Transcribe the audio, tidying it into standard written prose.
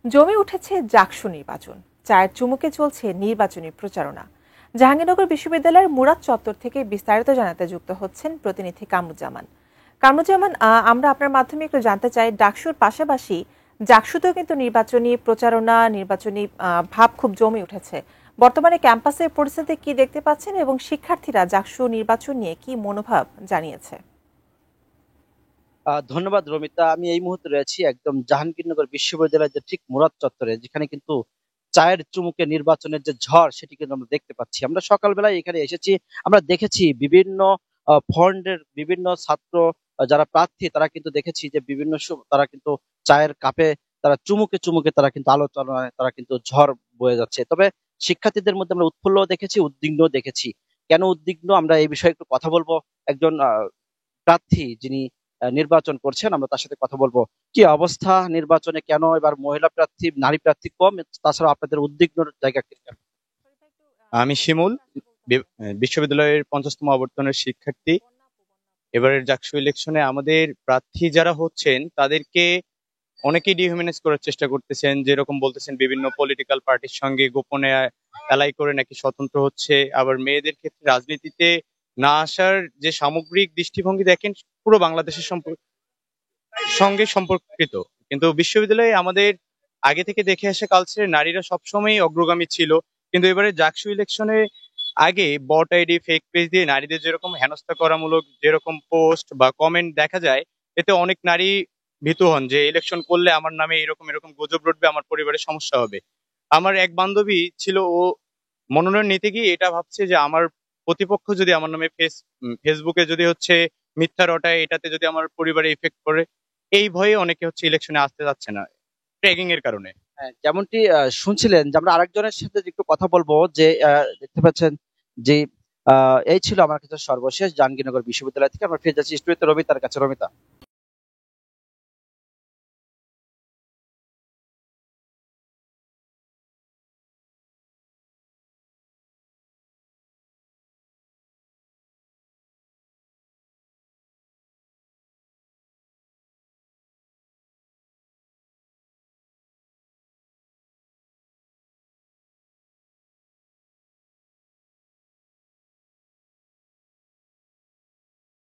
জমে উঠেছে জাকসু নির্বাচন, চায়ের চুমুকে চলছে নির্বাচনী প্রচারণা। জাহাঙ্গীরনগর বিশ্ববিদ্যালয়ের মুরাদ চত্বর থেকে বিস্তারিত জানাতে যুক্ত হচ্ছেন প্রতিনিধি কামরুজ্জামান। কামরুজ্জামান, আমরা আপনার মাধ্যমে একটু জানতে চাই, ডাকসুর পাশাপাশি জাকসুতেও কিন্তু নির্বাচনী প্রচারণা, নির্বাচনী ভাব খুব জমে উঠেছে। বর্তমানে ক্যাম্পাসের পরিস্থিতি কি দেখতে পাচ্ছেন এবং শিক্ষার্থীরা জাকসু নির্বাচন নিয়ে কি মনোভাব জানিয়েছে? ধন্যবাদ রমিতা। আমি এই মুহূর্তে রয়েছি একদম জাহাঙ্গীরনগর বিশ্ববিদ্যালয়ের যে ঠিক মুরাদ চত্বরে, যেখানে কিন্তু চায়ের চুমুকে নির্বাচনের যে ঝড় সেটি কিন্তু আমরা দেখতে পাচ্ছি। আমরা সকালবেলায় এখানে এসেছি, আমরা দেখেছি বিভিন্ন ফন্ডের বিভিন্ন ছাত্র যারা প্রার্থী তারা কিন্তু দেখেছি যে বিভিন্ন তারা কিন্তু চায়ের কাপে তারা চুমুকে চুমুকে তারা কিন্তু আলোচনায় তারা কিন্তু ঝড় বয়ে যাচ্ছে। তবে শিক্ষার্থীদের মধ্যে আমরা উৎফুল্ল দেখেছি, উদ্বিগ্ন দেখেছি। কেন উদ্বিগ্ন আমরা এই বিষয়ে একটু কথা বলবো। একজন প্রার্থী যিনি নির্বাচন করছেন, আমরা তার সাথে কথা বলবো। কি অবস্থা নির্বাচনে, কেন এবার মহিলা প্রার্থী নারী প্রার্থী কম, তাছাড়া আপনাদের উদ্বিগ্ন জায়গা কি? আমি শিমুল, বিশ্ববিদ্যালয়ের 50তম আবর্তনের শিক্ষার্থী। এবারের জাকসু ইলেকশনে আমাদের প্রার্থী যারা হচ্ছেন তাদেরকে অনেকেই ডিহিউম্যানাইজ করার চেষ্টা করতেছেন, যেরকম বলতেছেন বিভিন্ন পলিটিক্যাল পার্টির সঙ্গে গোপনে অ্যালাই করে নাকি স্বতন্ত্র হচ্ছে। আবার মেয়েদের ক্ষেত্রে রাজনীতিতে না আসার যে সামগ্রিক দৃষ্টিভঙ্গি দেখেন পুরো বাংলাদেশের সঙ্গে সম্পর্কিত। কিন্তু বিশ্ববিদ্যালয়ে আমাদের আগে থেকে দেখে আসা কালচারে নারীরা সবসময়ই অগ্রগামী ছিল। কিন্তু এবারে জাকসু ইলেকশনে আগে বট আইডি, ফেক পেজ দিয়ে নারীদের যেরকম হেনস্থা করামূলক যেরকম পোস্ট বা কমেন্ট দেখা যায়, এতে অনেক নারী ভীতু হন যে ইলেকশন করলে আমার নামে এরকম এরকম গুজব রটবে, আমার পরিবারের সমস্যা হবে। আমার এক বান্ধবী ছিল, ও মনোনয়ন নিতে গিয়ে এটা ভাবছে যে আমার প্রতিপক্ষ যদি আমার নামে ফেসবুকে যদি হচ্ছে মিথ্যা রটায়, এটাতে যদি আমার পরিবারে ইফেক্ট করে, এই ভয়ে অনেকে হচ্ছে ইলেকশনে আসতে যাচ্ছে না, ট্র্যাকিং এর কারণে। হ্যাঁ, যেমনটি শুনছিলেন যে আমরা আরেকজনের সাথে একটু কথা বলবো, যে দেখতে পাচ্ছেন যে এই ছিল আমার কাছে সর্বশেষ জাহাঙ্গীরনগর বিশ্ববিদ্যালয় থেকে। আমরা ফিরে যাচ্ছি স্টুডিওতে রমিতার কাছে। রমিতা।